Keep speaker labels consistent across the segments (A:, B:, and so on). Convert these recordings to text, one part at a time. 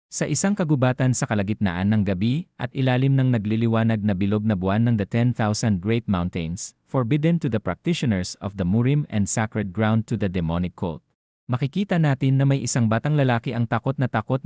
A: Sa isang kagubatan sa kalagitnaan ng gabi at ilalim ng nagliliwanag na bilog na buwan ng the 10,000 Great Mountains, forbidden to the practitioners of the Murim and sacred ground to the demonic cult. Makikita natin na may isang batang lalaki ang takot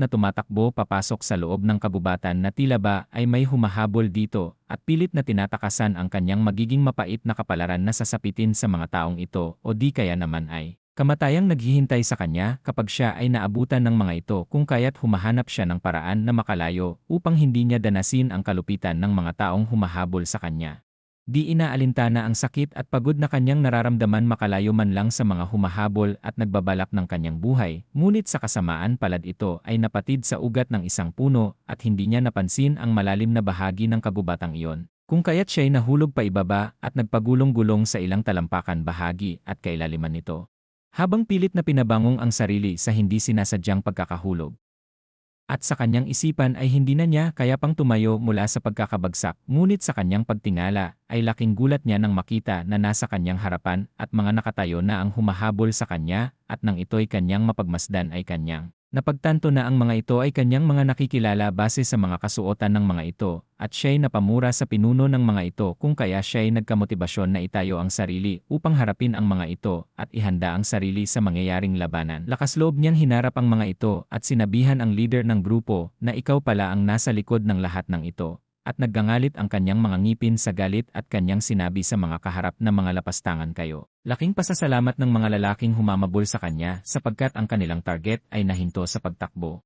A: na tumatakbo papasok sa loob ng kagubatan na tila ba ay may humahabol dito at pilit na tinatakasan ang kanyang magiging mapait na kapalaran na sasapitin sa mga taong ito o di kaya naman ay kamatayang naghihintay sa kanya kapag siya ay naabutan ng mga ito kung kaya't humahanap siya ng paraan na makalayo upang hindi niya danasin ang kalupitan ng mga taong humahabol sa kanya. Di inaalintana ang sakit at pagod na kanyang nararamdaman makalayo man lang sa mga humahabol at nagbabalak ng kanyang buhay, ngunit sa kasamaan palad ito ay napatid sa ugat ng isang puno at hindi niya napansin ang malalim na bahagi ng kagubatang iyon. Kung kaya't siya'y nahulog pa ibaba at nagpagulong-gulong sa ilang talampakan bahagi at kailaliman nito. Habang pilit na pinabangong ang sarili sa hindi sinasadyang pagkakahulog. At sa kanyang isipan ay hindi na niya kaya pang tumayo mula sa pagkakabagsak, ngunit sa kanyang pagtingala ay laking gulat niya nang makita na nasa kanyang harapan at mga nakatayo na ang humahabol sa kanya at nang ito'y kanyang mapagmasdan ay kanyang napagtanto na ang mga ito ay kanyang mga nakikilala base sa mga kasuotan ng mga ito at siya'y napamura sa pinuno ng mga ito kung kaya siya'y nagkamotibasyon na itayo ang sarili upang harapin ang mga ito at ihanda ang sarili sa mangyayaring labanan. Lakas loob niyang hinarap ang mga ito at sinabihan ang leader ng grupo na ikaw pala ang nasa likod ng lahat ng ito. At naggangalit ang kanyang mga ngipin sa galit at kanyang sinabi sa mga kaharap na mga lapastangan kayo. Laking pasasalamat ng mga lalaking humamabol sa kanya sapagkat ang kanilang target ay nahinto sa pagtakbo.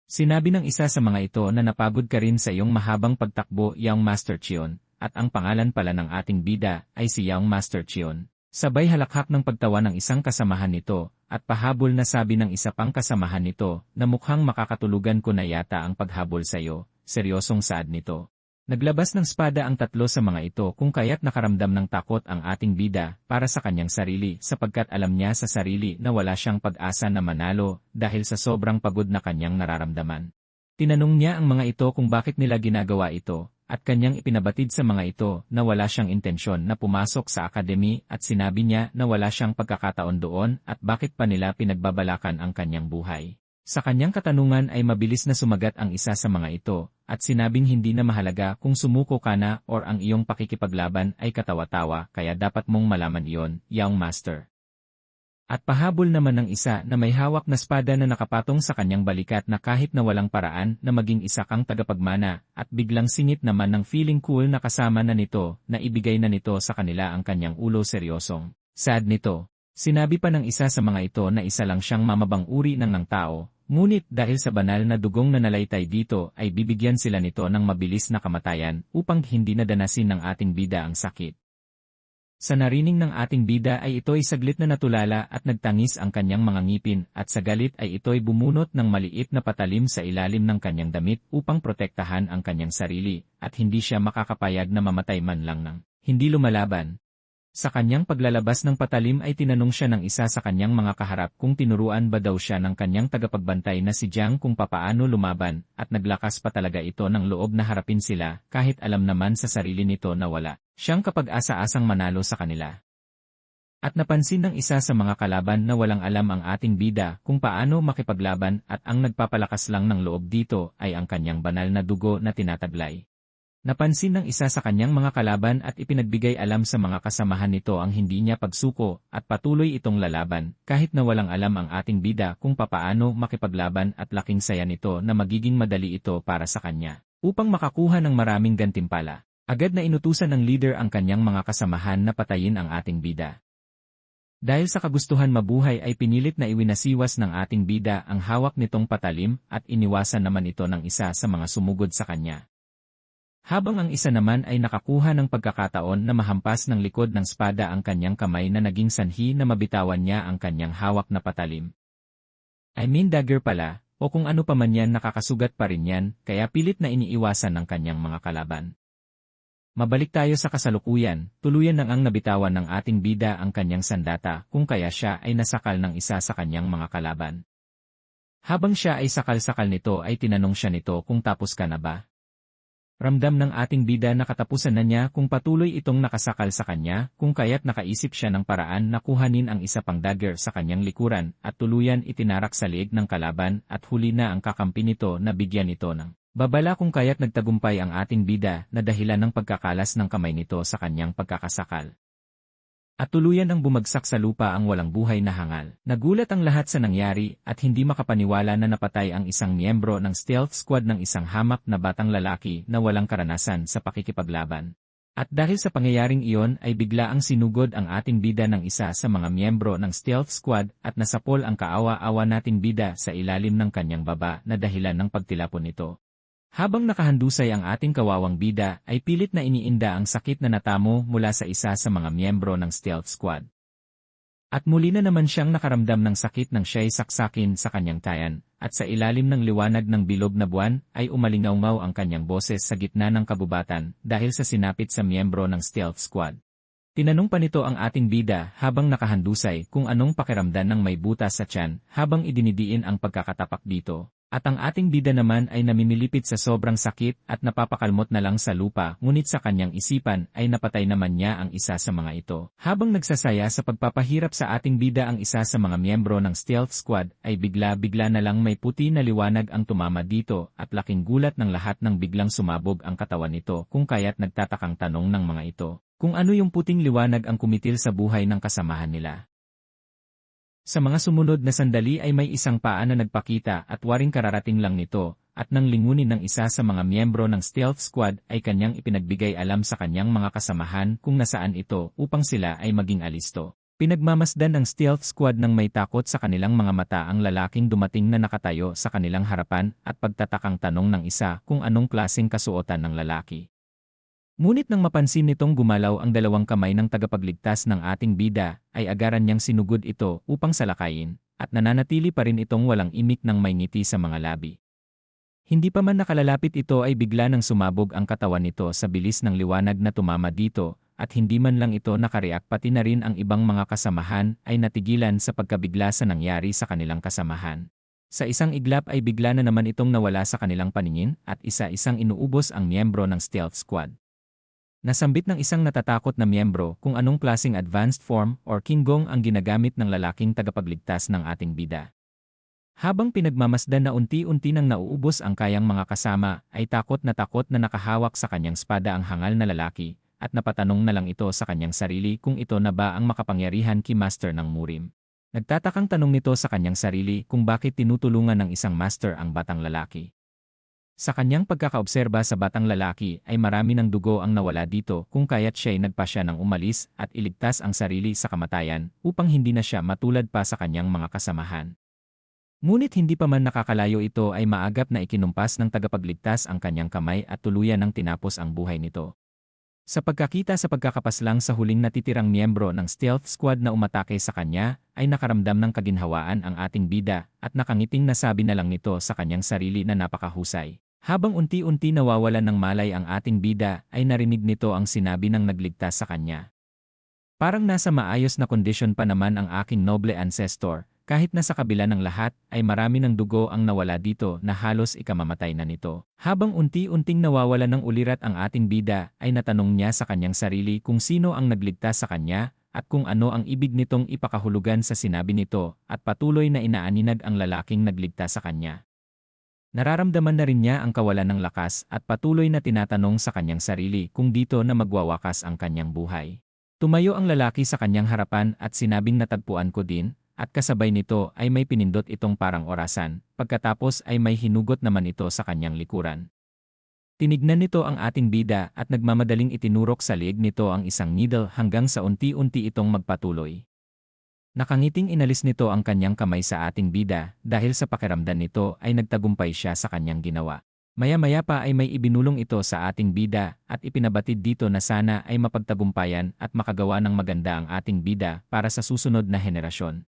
A: Sinabi ng isa sa mga ito na napagod ka rin sa iyong mahabang pagtakbo, Young Master Chion, at ang pangalan pala ng ating bida ay si Young Master Chion. Sabay halakhak ng pagtawa ng isang kasamahan nito, at pahabol na sabi ng isa pang kasamahan nito na mukhang makakatulugan ko na yata ang paghabol sa iyo. Seryosong saad nito. Naglabas ng espada ang tatlo sa mga ito kung kaya't nakaramdam ng takot ang ating bida para sa kanyang sarili sapagkat alam niya sa sarili na wala siyang pag-asa na manalo dahil sa sobrang pagod na kanyang nararamdaman. Tinanong niya ang mga ito kung bakit nila ginagawa ito at kanyang ipinabatid sa mga ito na wala siyang intensyon na pumasok sa akademi at sinabi niya na wala siyang pagkakataon doon at bakit pa nila pinagbabalakan ang kanyang buhay. Sa kanyang katanungan ay mabilis na sumagat ang isa sa mga ito, at sinabing hindi na mahalaga kung sumuko ka na or ang iyong pakikipaglaban ay katawa-tawa kaya dapat mong malaman iyon, Young Master. At pahabol naman ng isa na may hawak na espada na nakapatong sa kanyang balikat na kahit na walang paraan na maging isa kang tagapagmana, at biglang singit naman ng feeling cool na kasama na nito na ibigay na nito sa kanila ang kanyang ulo seryosong. Sad nito. Sinabi pa ng isa sa mga ito na isa lang siyang mamabang uri ng tao. Ngunit dahil sa banal na dugong na nalaytay dito ay bibigyan sila nito ng mabilis na kamatayan upang hindi nadanasin ng ating bida ang sakit. Sa narinig ng ating bida ay ito'y saglit na natulala at nagtangis ang kanyang mga ngipin at sa galit ay ito'y bumunot ng maliit na patalim sa ilalim ng kanyang damit upang protektahan ang kanyang sarili at hindi siya makakapayag na mamatay man lang ng hindi lumalaban. Sa kanyang paglalabas ng patalim ay tinanong siya ng isa sa kanyang mga kaharap kung tinuruan ba daw siya ng kanyang tagapagbantay na si Jiang kung papaano lumaban at naglakas pa talaga ito ng loob na harapin sila kahit alam naman sa sarili nito na wala siyang kapag-asa-asang manalo sa kanila. At napansin ng isa sa mga kalaban na walang alam ang ating bida kung paano makipaglaban at ang nagpapalakas lang ng loob dito ay ang kanyang banal na dugo na tinataglay. Napansin ng isa sa kanyang mga kalaban at ipinagbigay alam sa mga kasamahan nito ang hindi niya pagsuko at patuloy itong lalaban kahit na walang alam ang ating bida kung papaano makipaglaban at laking saya nito na magiging madali ito para sa kanya. Upang makakuha ng maraming gantimpala, agad na inutusan ng leader ang kanyang mga kasamahan na patayin ang ating bida. Dahil sa kagustuhan mabuhay ay pinilit na iwinasiwas ng ating bida ang hawak nitong patalim at iniwasan naman ito ng isa sa mga sumugod sa kanya. Habang ang isa naman ay nakakuha ng pagkakataon na mahampas ng likod ng espada ang kanyang kamay na naging sanhi na mabitawan niya ang kanyang hawak na patalim. Dagger pala, o kung ano pa man yan nakakasugat pa rin yan, kaya pilit na iniiwasan ng kanyang mga kalaban. Mabalik tayo sa kasalukuyan, tuluyan nang ang nabitawan ng ating bida ang kanyang sandata kung kaya siya ay nasakal ng isa sa kanyang mga kalaban. Habang siya ay sakal-sakal nito ay tinanong siya nito kung tapos ka na ba? Ramdam ng ating bida na katapusan na niya kung patuloy itong nakasakal sa kanya, kung kaya't nakaisip siya ng paraan na kuhanin ang isa pang dagger sa kanyang likuran at tuluyan itinarak sa liig ng kalaban at huli na ang kakampi nito na bigyan ito ng babala kung kaya't nagtagumpay ang ating bida na dahilan ng pagkakalas ng kamay nito sa kanyang pagkakasakal. At tuluyan ang bumagsak sa lupa ang walang buhay na hangal. Nagulat ang lahat sa nangyari at hindi makapaniwala na napatay ang isang miyembro ng stealth squad ng isang hamak na batang lalaki na walang karanasan sa pakikipaglaban. At dahil sa pangyayaring iyon ay bigla ang sinugod ang ating bida ng isa sa mga miyembro ng stealth squad at nasapol ang kaawa-awa nating bida sa ilalim ng kanyang baba na dahilan ng pagtilapon nito. Habang nakahandusay ang ating kawawang bida ay pilit na iniinda ang sakit na natamo mula sa isa sa mga miyembro ng stealth squad. At muli na naman siyang nakaramdam ng sakit nang siya'y saksakin sa kanyang tayan, at sa ilalim ng liwanag ng bilog na buwan ay umalingaw-ngaw ang kanyang boses sa gitna ng kabubatan dahil sa sinapit sa miyembro ng stealth squad. Tinanong pa nito ang ating bida habang nakahandusay kung anong pakiramdam ng may butas sa tiyan habang idinidiin ang pagkakatapak dito. At ang ating bida naman ay namimilipit sa sobrang sakit at napapakalmot na lang sa lupa ngunit sa kanyang isipan ay napatay naman niya ang isa sa mga ito. Habang nagsasaya sa pagpapahirap sa ating bida ang isa sa mga miyembro ng stealth squad ay bigla-bigla na lang may puti na liwanag ang tumama dito at laking gulat ng lahat nang biglang sumabog ang katawan nito kung kaya't nagtatakang tanong ng mga ito kung ano yung puting liwanag ang kumitil sa buhay ng kasamahan nila. Sa mga sumunod na sandali ay may isang paa na nagpakita at waring kararating lang nito, at nang lingunin ng isa sa mga miyembro ng stealth squad ay kanyang ipinagbigay alam sa kanyang mga kasamahan kung nasaan ito upang sila ay maging alisto. Pinagmamasdan ng stealth squad ng may takot sa kanilang mga mata ang lalaking dumating na nakatayo sa kanilang harapan at pagtatakang tanong ng isa kung anong klaseng kasuotan ng lalaki. Ngunit nang mapansin nitong gumalaw ang dalawang kamay ng tagapagligtas ng ating bida, ay agaran niyang sinugod ito upang salakayin, at nananatili pa rin itong walang imik ng may ngiti sa mga labi. Hindi pa man nakalalapit ito ay bigla nang sumabog ang katawan nito sa bilis ng liwanag na tumama dito, at hindi man lang ito nakareact pati na rin ang ibang mga kasamahan ay natigilan sa pagkabigla sa nangyari sa kanilang kasamahan. Sa isang iglap ay bigla na naman itong nawala sa kanilang paningin at isa-isang inuubos ang miyembro ng stealth squad. Nasambit ng isang natatakot na miyembro kung anong klaseng advanced form or kinggong ang ginagamit ng lalaking tagapagligtas ng ating bida. Habang pinagmamasdan na unti-unti nang nauubos ang kayang mga kasama, ay takot na nakahawak sa kanyang spada ang hangal na lalaki, at napatanong na lang ito sa kanyang sarili kung ito na ba ang makapangyarihan Keymaster ng Murim. Nagtatakang tanong nito sa kanyang sarili kung bakit tinutulungan ng isang master ang batang lalaki. Sa kanyang pagkakaobserba sa batang lalaki ay marami ng dugo ang nawala dito kung kaya't siya'y nagpasya ng umalis at iligtas ang sarili sa kamatayan upang hindi na siya matulad pa sa kanyang mga kasamahan. Ngunit hindi pa man nakakalayo ito ay maagap na ikinumpas ng tagapagligtas ang kanyang kamay at tuluyan ng tinapos ang buhay nito. Sa pagkakita sa pagkakapaslang sa huling natitirang miyembro ng stealth squad na umatake sa kanya, ay nakaramdam ng kaginhawaan ang ating bida at nakangiting nasabi na lang nito sa kanyang sarili na napakahusay. Habang unti-unti nawawalan ng malay ang ating bida, ay narinig nito ang sinabi ng nagligtas sa kanya. Parang nasa maayos na kondisyon pa naman ang aking noble ancestor, kahit na sa kabila ng lahat ay marami ng dugo ang nawala dito na halos ikamamatay na nito. Habang unti-unting nawawalan ng ulirat ang ating bida, ay natanong niya sa kanyang sarili kung sino ang nagligtas sa kanya at kung ano ang ibig nitong ipakahulugan sa sinabi nito at patuloy na inaaninag ang lalaking nagligtas sa kanya. Nararamdaman na rin niya ang kawalan ng lakas at patuloy na tinatanong sa kanyang sarili kung dito na magwawakas ang kanyang buhay. Tumayo ang lalaki sa kanyang harapan at sinabing natagpuan ko din, at kasabay nito ay may pinindot itong parang orasan, pagkatapos ay may hinugot naman ito sa kanyang likuran. Tinignan nito ang ating bida at nagmamadaling itinurok sa liig nito ang isang needle hanggang sa unti-unti itong magpatuloy. Nakangiting inalis nito ang kanyang kamay sa ating bida dahil sa pakiramdam nito ay nagtagumpay siya sa kanyang ginawa. Maya-maya pa ay may ibinulong ito sa ating bida at ipinabatid dito na sana ay mapagtagumpayan at makagawa ng maganda ang ating bida para sa susunod na henerasyon.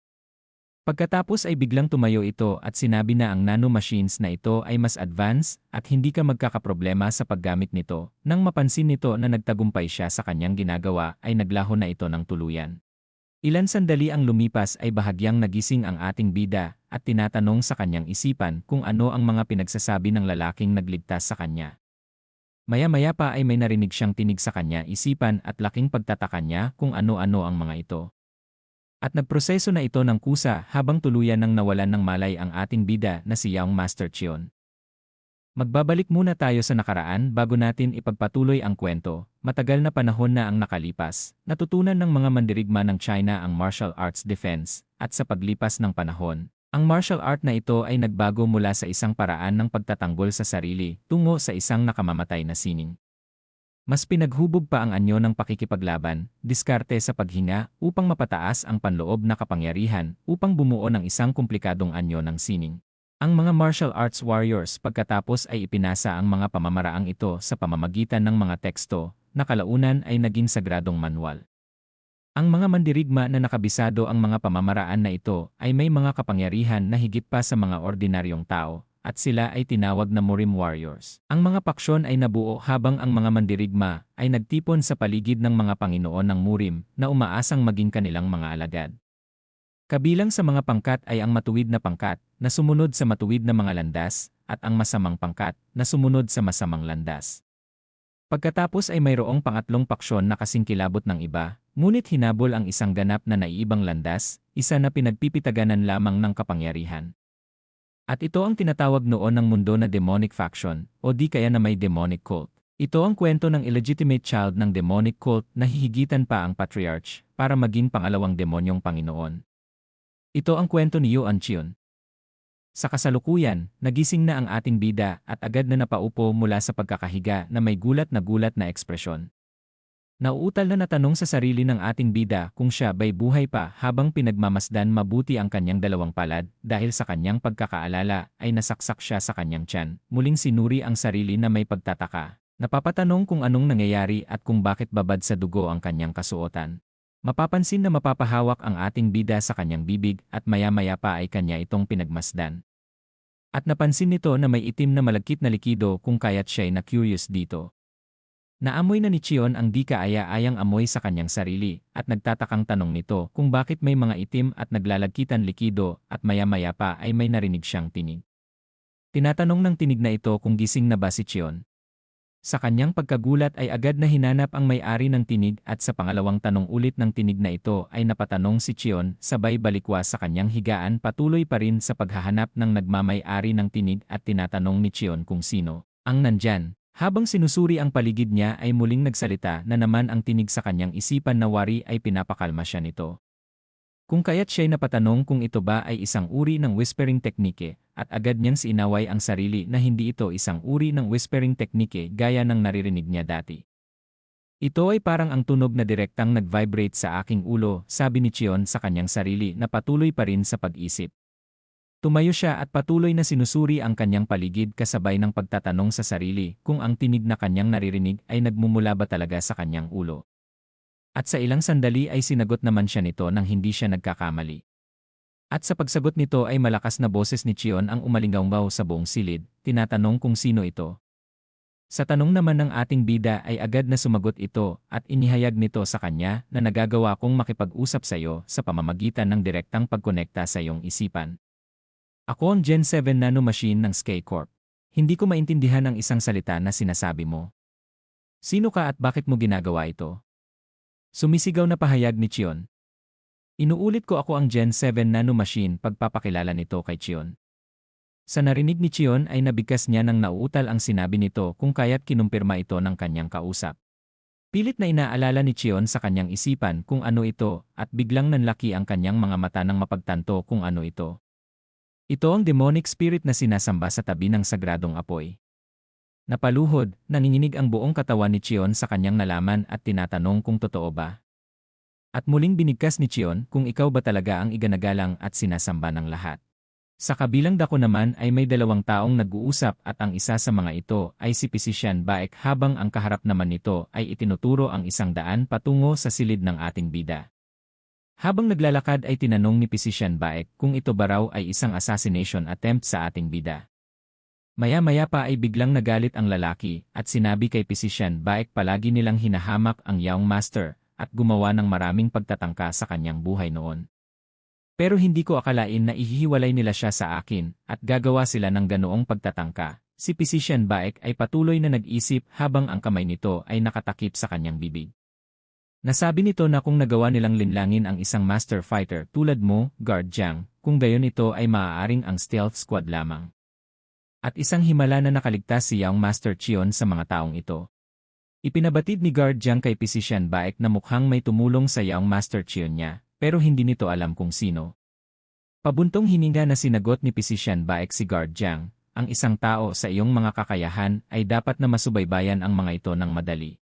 A: Pagkatapos ay biglang tumayo ito at sinabi na ang nanomachines na ito ay mas advanced at hindi ka magkakaproblema sa paggamit nito. Nang mapansin nito na nagtagumpay siya sa kanyang ginagawa ay naglaho na ito ng tuluyan. Ilan sandali ang lumipas ay bahagyang nagising ang ating bida at tinatanong sa kanyang isipan kung ano ang mga pinagsasabi ng lalaking nagligtas sa kanya. Maya-maya pa ay may narinig siyang tinig sa kanya isipan at laking pagtataka niya kung ano-ano ang mga ito. At nagproseso na ito ng kusa habang tuluyan ng nawalan ng malay ang ating bida na si Young Master Chion. Magbabalik muna tayo sa nakaraan bago natin ipagpatuloy ang kwento. Matagal na panahon na ang nakalipas, natutunan ng mga mandirigma ng China ang martial arts defense, at sa paglipas ng panahon, ang martial art na ito ay nagbago mula sa isang paraan ng pagtatanggol sa sarili tungo sa isang nakamamatay na sining. Mas pinaghubog pa ang anyo ng pakikipaglaban, diskarte sa paghinga upang mapataas ang panloob na kapangyarihan upang bumuo ng isang komplikadong anyo ng sining. Ang mga martial arts warriors pagkatapos ay ipinasa ang mga pamamaraang ito sa pamamagitan ng mga teksto na kalaunan ay naging sagradong manual. Ang mga mandirigma na nakabisado ang mga pamamaraan na ito ay may mga kapangyarihan na higit pa sa mga ordinaryong tao, at sila ay tinawag na Murim Warriors. Ang mga paksyon ay nabuo habang ang mga mandirigma ay nagtipon sa paligid ng mga Panginoon ng Murim na umaasang maging kanilang mga alagad. Kabilang sa mga pangkat ay ang matuwid na pangkat na sumunod sa matuwid na mga landas at ang masamang pangkat na sumunod sa masamang landas. Pagkatapos ay mayroong pangatlong paksyon na kasing kilabot ng iba, ngunit hinabol ang isang ganap na naiibang landas, isa na pinagpipitaganan lamang ng kapangyarihan. At ito ang tinatawag noon ng mundo na demonic faction o di kaya na may demonic cult. Ito ang kwento ng illegitimate child ng demonic cult na hihigitan pa ang patriarch para maging pangalawang demonyong Panginoon. Ito ang kwento ni Yuan Chion. Sa kasalukuyan, nagising na ang ating bida at agad na napaupo mula sa pagkakahiga na may gulat na ekspresyon. Nauutal na natanong sa sarili ng ating bida kung siya ba'y buhay pa habang pinagmamasdan mabuti ang kanyang dalawang palad dahil sa kanyang pagkakaalala ay nasaksak siya sa kanyang tiyan. Muling sinuri ang sarili na may pagtataka. Napapatanong kung anong nangyayari at kung bakit babad sa dugo ang kanyang kasuotan. Mapapansin na mapapahawak ang ating bida sa kanyang bibig at maya-maya pa ay kanya itong pinagmasdan. At napansin nito na may itim na malagkit na likido kung kaya't siya'y na-curious dito. Naamoy na ni Chion ang di kaaya-ayang amoy sa kanyang sarili at nagtatakang tanong nito kung bakit may mga itim at naglalagkitan likido at maya-maya pa ay may narinig siyang tinig. Tinatanong ng tinig na ito kung gising na ba si Chion. Sa kanyang pagkagulat ay agad na hinanap ang may-ari ng tinig at sa pangalawang tanong ulit ng tinig na ito ay napatanong si Chion sabay balikwas sa kanyang higaan patuloy pa rin sa paghahanap ng nagmamay-ari ng tinig at tinatanong ni Chion kung sino ang nandyan. Habang sinusuri ang paligid niya ay muling nagsalita na naman ang tinig sa kanyang isipan na wari ay pinapakalma siya nito. Kung kaya't siya'y napatanong kung ito ba ay isang uri ng whispering technique at agad niyang sinaway ang sarili na hindi ito isang uri ng whispering technique gaya ng naririnig niya dati. Ito ay parang ang tunog na direktang nag-vibrate sa aking ulo, sabi ni Chion sa kanyang sarili na patuloy pa rin sa pag-isip. Tumayo siya at patuloy na sinusuri ang kanyang paligid kasabay ng pagtatanong sa sarili kung ang tinig na kanyang naririnig ay nagmumula ba talaga sa kanyang ulo. At sa ilang sandali ay sinagot naman siya nito nang hindi siya nagkakamali. At sa pagsagot nito ay malakas na boses ni Chion ang umalinggaw sa buong silid, tinatanong kung sino ito. Sa tanong naman ng ating bida ay agad na sumagot ito at inihayag nito sa kanya na nagagawa kong makipag-usap sa iyo sa pamamagitan ng direktang pagkonekta sa iyong isipan. Ako ang Gen 7 nanomachine ng Sky Corp. Hindi ko maintindihan ang isang salita na sinasabi mo. Sino ka at bakit mo ginagawa ito? Sumisigaw na pahayag ni Chion. Inuulit ko ako ang Gen 7 nanomachine pagpapakilala nito kay Chion. Sa narinig ni Chion ay nabigkas niya ng nauutal ang sinabi nito kung kaya't kinumpirma ito ng kanyang kausap. Pilit na inaalala ni Chion sa kanyang isipan kung ano ito at biglang nanlaki ang kanyang mga mata nang mapagtanto kung ano ito. Ito ang demonic spirit na sinasamba sa tabi ng sagradong apoy. Napaluhod, nanginginig ang buong katawan ni Chion sa kanyang nalaman at tinatanong kung totoo ba. At muling binigkas ni Chion kung ikaw ba talaga ang iganagalang at sinasamba ng lahat. Sa kabilang dako naman ay may dalawang taong nag-uusap at ang isa sa mga ito ay si Physician Baek habang ang kaharap naman nito ay itinuturo ang 100 patungo sa silid ng ating bida. Habang naglalakad ay tinanong ni Physician Baek kung ito ba raw ay isang assassination attempt sa ating bida. Maya-maya pa ay biglang nagalit ang lalaki at sinabi kay Physician Baek palagi nilang hinahamak ang Young Master at gumawa ng maraming pagtatangka sa kanyang buhay noon. Pero hindi ko akalain na ihihiwalay nila siya sa akin at gagawa sila ng ganoong pagtatangka, Si Physician Baek ay patuloy na nag-isip habang ang kamay nito ay nakatakip sa kanyang bibig. Nasabi nito na kung nagawa nilang linlangin ang isang master fighter tulad mo, Guard Jiang, kung gayon ito ay maaaring ang stealth squad lamang. At isang himala na nakaligtas si Young Master Chion sa mga taong ito. Ipinabatid ni Guard Jiang kay Physician Baek na mukhang may tumulong sa Young Master Chion niya, pero hindi nito alam kung sino. Pabuntong hininga na sinagot ni Physician Baek si Guard Jiang, ang isang tao sa iyong mga kakayahan ay dapat na masubaybayan ang mga ito ng madali.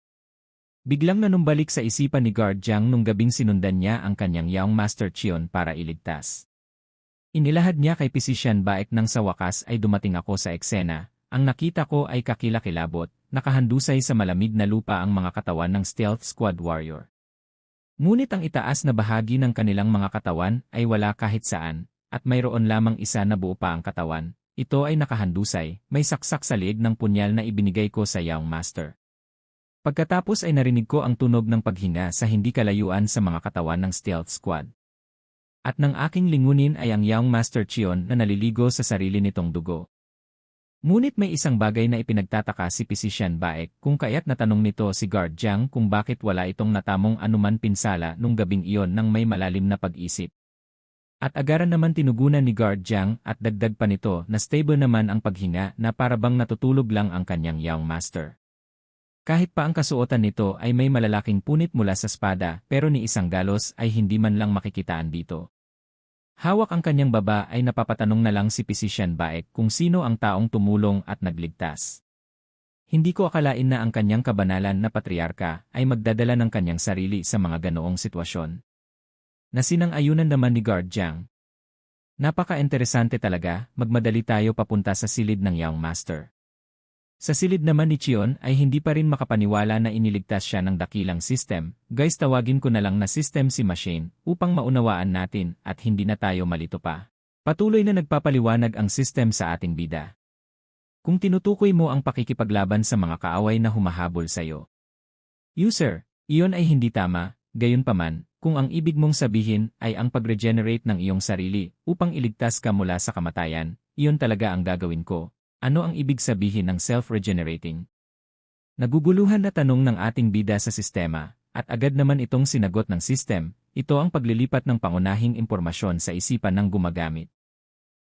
A: Biglang nanumbalik sa isipan ni Guard Jiang nung gabing sinundan niya ang kanyang Young Master Chion para iligtas. Inilahad niya kay Physician Baek nang sa wakas ay dumating ako sa eksena. Ang nakita ko ay kakilakilabot, nakahandusay sa malamig na lupa ang mga katawan ng Stealth Squad Warrior. Ngunit ang itaas na bahagi ng kanilang mga katawan ay wala kahit saan, at mayroon lamang isa na buo pa ang katawan. Ito ay nakahandusay, may saksak sa liig ng punyal na ibinigay ko sa Young Master. Pagkatapos ay narinig ko ang tunog ng paghinga sa hindi kalayuan sa mga katawan ng Stealth Squad. At nang aking lingunin ay ang Young Master Chion na naliligo sa sarili nitong dugo. Ngunit may isang bagay na ipinagtataka si Physician Baek kung kaya't natanong nito si Guard Jiang kung bakit wala itong natamong anuman pinsala nung gabing iyon nang may malalim na pag-isip. At agaran naman tinugunan ni Guard Jiang at dagdag pa nito na stable naman ang paghinga na parabang natutulog lang ang kanyang Young Master. Kahit pa ang kasuotan nito ay may malalaking punit mula sa espada pero ni isang galos ay hindi man lang makikitaan dito. Hawak ang kanyang baba ay napapatanong na lang si Physician Baek kung sino ang taong tumulong at nagligtas. Hindi ko akalain na ang kanyang kabanalan na patriarka ay magdadala ng kanyang sarili sa mga ganoong sitwasyon. Nasinang-ayunan naman ni Guard Jiang. Napaka-interesante talaga, magmadali tayo papunta sa silid ng Young Master. Sa silid naman ni Chion ay hindi pa rin makapaniwala na iniligtas siya ng dakilang system. Guys, tawagin ko na lang na system si Machine upang maunawaan natin at hindi na tayo malito pa. Patuloy na nagpapaliwanag ang system sa ating bida. Kung tinutukoy mo ang pakikipaglaban sa mga kaaway na humahabol sa iyo. User, iyon ay hindi tama, gayunpaman. Kung ang ibig mong sabihin ay ang pag-regenerate ng iyong sarili upang iligtas ka mula sa kamatayan, iyon talaga ang gagawin ko. Ano ang ibig sabihin ng self-regenerating? Naguguluhan na tanong ng ating bida sa sistema, at agad naman itong sinagot ng system, ito ang paglilipat ng pangunahing impormasyon sa isipan ng gumagamit.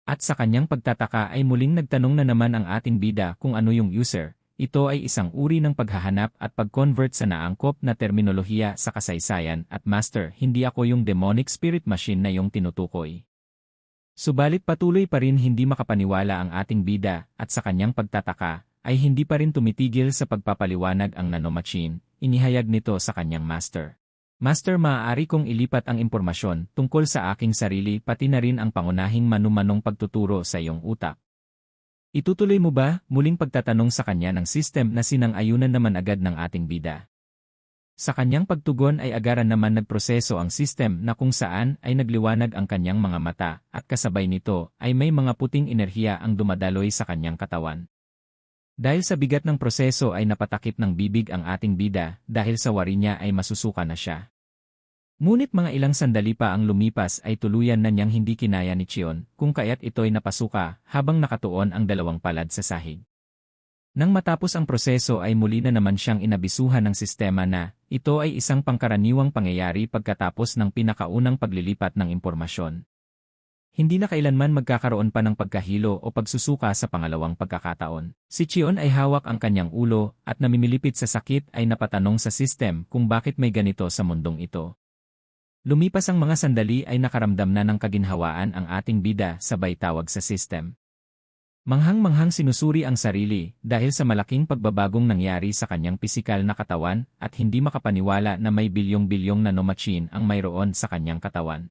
A: At sa kanyang pagtataka ay muling nagtanong na naman ang ating bida kung ano yung user. Ito ay isang uri ng paghahanap at pag-convert sa naangkop na terminolohiya sa kasaysayan at master, hindi ako yung demonic spirit machine na yung tinutukoy. Subalit patuloy pa rin hindi makapaniwala ang ating bida at sa kanyang pagtataka ay hindi pa rin tumitigil sa pagpapaliwanag ang nanomachine, inihayag nito sa kanyang master. Master, maaari kong ilipat ang impormasyon tungkol sa aking sarili pati na rin ang pangunahing manumanong pagtuturo sa iyong utak. Itutuloy mo ba? Muling pagtatanong sa kanya ng system na sinang-ayunan naman agad ng ating bida. Sa kanyang pagtugon ay agaran naman nagproseso ang system na kung saan ay nagliwanag ang kanyang mga mata at kasabay nito ay may mga puting enerhiya ang dumadaloy sa kanyang katawan. Dahil sa bigat ng proseso ay napatakip ng bibig ang ating bida dahil sa wari niya ay masusuka na siya. Ngunit mga ilang sandali pa ang lumipas ay tuluyan na niyang hindi kinaya ni Chion kung kaya't ito'y napasuka habang nakatuon ang dalawang palad sa sahig. Nang matapos ang proseso ay muli na naman siyang inabisuhan ng sistema na ito ay isang pangkaraniwang pangyayari pagkatapos ng pinakaunang paglilipat ng impormasyon. Hindi na kailanman magkakaroon pa ng pagkahilo o pagsusuka sa pangalawang pagkakataon. Si Chion ay hawak ang kanyang ulo at namimilipit sa sakit ay napatanong sa system kung bakit may ganito sa mundong ito. Lumipas ang mga sandali ay nakaramdam na ng kaginhawaan ang ating bida sabay tawag sa system. Manghang-manghang sinusuri ang sarili dahil sa malaking pagbabagong nangyari sa kanyang pisikal na katawan at hindi makapaniwala na may bilyong-bilyong nanomachine ang mayroon sa kanyang katawan.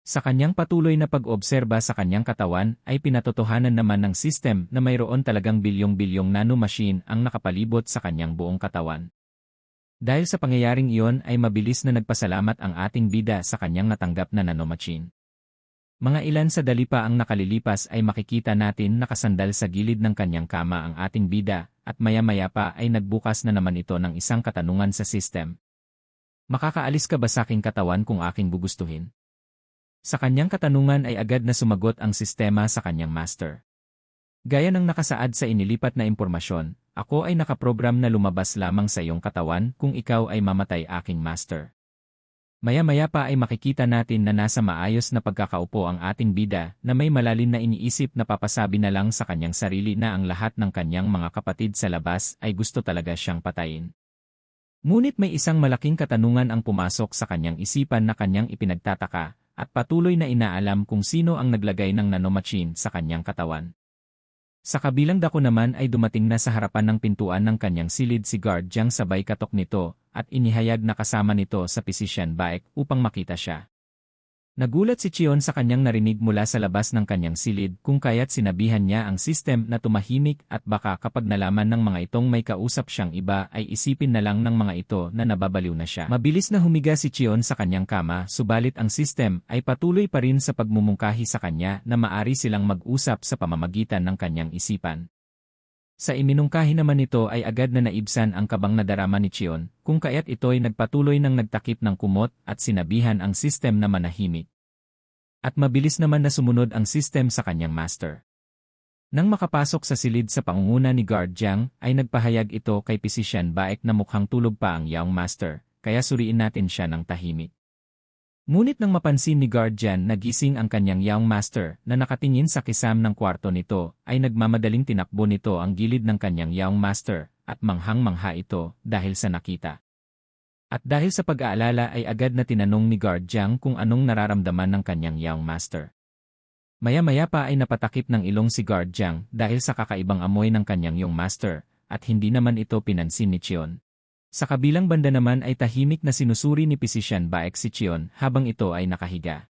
A: Sa kanyang patuloy na pag-obserba sa kanyang katawan ay pinatotohanan naman ng system na mayroon talagang bilyong-bilyong nanomachine ang nakapalibot sa kanyang buong katawan. Dahil sa pangyayaring iyon ay mabilis na nagpasalamat ang ating bida sa kanyang natanggap na nanomachine. Mga ilan sa dali pa ang nakalilipas ay makikita natin nakasandal sa gilid ng kanyang kama ang ating bida at maya-maya pa ay nagbukas na naman ito ng isang katanungan sa system. Makakaalis ka ba sa aking katawan kung aking gugustuhin? Sa kanyang katanungan ay agad na sumagot ang sistema sa kanyang master. Gaya ng nakasaad sa inilipat na impormasyon, ako ay nakaprogram na lumabas lamang sa iyong katawan kung ikaw ay mamatay aking master. Maya-maya pa ay makikita natin na nasa maayos na pagkakaupo ang ating bida na may malalim na iniisip na papasabi na lang sa kanyang sarili na ang lahat ng kanyang mga kapatid sa labas ay gusto talaga siyang patayin. Ngunit may isang malaking katanungan ang pumasok sa kanyang isipan na kanyang ipinagtataka at patuloy na inaalam kung sino ang naglagay ng nanomachine sa kanyang katawan. Sa kabilang dako naman ay dumating na sa harapan ng pintuan ng kanyang silid si Guard Jiang sabay katok nito at inihayag na kasama nito sa physician bike upang makita siya. Nagulat si Chion sa kanyang narinig mula sa labas ng kanyang silid kung kaya't sinabihan niya ang system na tumahimik at baka kapag nalaman ng mga itong may kausap siyang iba ay isipin na lang ng mga ito na nababaliw na siya. Mabilis na humiga si Chion sa kanyang kama subalit ang system ay patuloy pa rin sa pagmumungkahi sa kanya na maari silang mag-usap sa pamamagitan ng kanyang isipan. Sa iminungkahi naman nito ay agad na naibsan ang kabang nadarama ni Chion, kung kaya't ito'y nagpatuloy ng nagtakip ng kumot at sinabihan ang system na manahimik. At mabilis naman na sumunod ang system sa kanyang master. Nang makapasok sa silid sa pangunguna ni Guard Jiang, ay nagpahayag ito kay Physician Baek na mukhang tulog pa ang Yaong Master, kaya suriin natin siya ng tahimik. Ngunit nang mapansin ni Guard Jiang na gising ang kanyang Yaong Master na nakatingin sa kisam ng kwarto nito, ay nagmamadaling tinakbo nito ang gilid ng kanyang Yaong Master at manghang-mangha ito dahil sa nakita. At dahil sa pag-aalala ay agad na tinanong ni Guard Jiang kung anong nararamdaman ng kanyang Yaong Master. Maya-maya pa ay napatakip ng ilong si Guard Jiang dahil sa kakaibang amoy ng kanyang Yaong Master at hindi naman ito pinansin ni Chion. Sa kabilang banda naman ay tahimik na sinusuri ni Physician Baek si Chion habang ito ay nakahiga.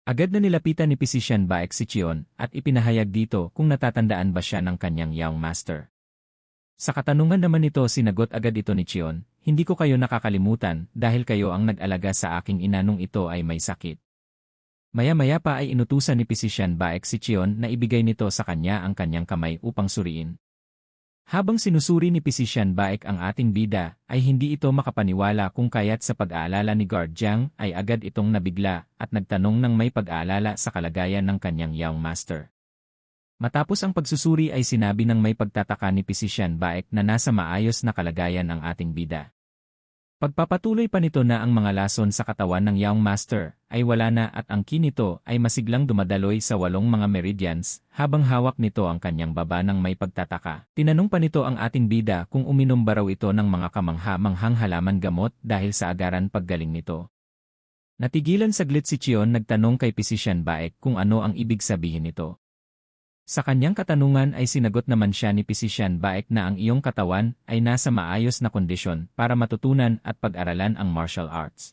A: Agad na nilapitan ni Physician Baek si Chion at ipinahayag dito kung natatandaan ba siya ng kanyang Yaong Master. Sa katanungan naman nito sinagot agad ito ni Chion, hindi ko kayo nakakalimutan dahil kayo ang nag-alaga sa aking ina nung ito ay may sakit. Maya-maya pa ay inutusan ni Physician Baek si Chion na ibigay nito sa kanya ang kanyang kamay upang suriin. Habang sinusuri ni Physician Baek ang ating bida, ay hindi ito makapaniwala kung kaya't sa pag-aalala ni Guard Jiang ay agad itong nabigla at nagtanong ng may pag-aalala sa kalagayan ng kanyang Yaong Master. Matapos ang pagsusuri ay sinabi ng may pagtataka ni Physician Baek na nasa maayos na kalagayan ang ating bida. Pagpapatuloy pa nito na ang mga lason sa katawan ng Yaong Master ay wala na at ang ki nito ay masiglang dumadaloy sa 8 mga meridians habang hawak nito ang kanyang baba ng may pagtataka. Tinanong pa nito ang ating bida kung uminom ba raw ito ng mga kamangha-manghang halaman gamot dahil sa agaran paggaling nito. Natigilan saglit si Chion nagtanong kay Physician Baek kung ano ang ibig sabihin nito. Sa kanyang katanungan ay sinagot naman siya ni Physician Baek na ang iyong katawan ay nasa maayos na kondisyon para matutunan at pag-aralan ang martial arts.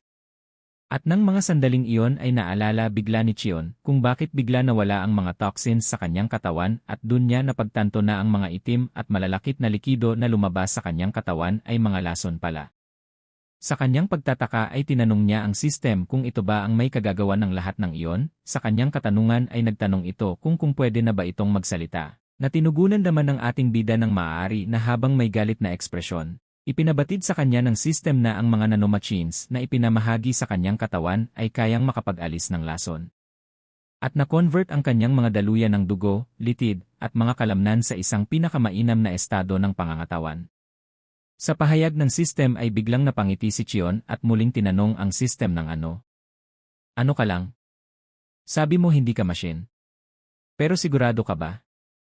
A: At nang mga sandaling iyon ay naalala bigla ni Chion kung bakit bigla nawala ang mga toxins sa kanyang katawan at dun niya napagtanto na ang mga itim at malalakit na likido na lumabas sa kanyang katawan ay mga lason pala. Sa kanyang pagtataka ay tinanong niya ang system kung ito ba ang may kagagawan ng lahat ng iyon. Sa kanyang katanungan ay nagtanong ito kung pwede na ba itong magsalita. Natinugunan naman ng ating bida ng maaari na habang may galit na ekspresyon. Ipinabatid sa kanya ng system na ang mga nanomachines na ipinamahagi sa kanyang katawan ay kayang makapag-alis ng lason. At na-convert ang kanyang mga daluyan ng dugo, litid, at mga kalamnan sa isang pinakamainam na estado ng pangangatawan. Sa pahayag ng system ay biglang napangiti si Chion at muling tinanong ang system ng ano. Ano ka lang? Sabi mo hindi ka machine. Pero sigurado ka ba?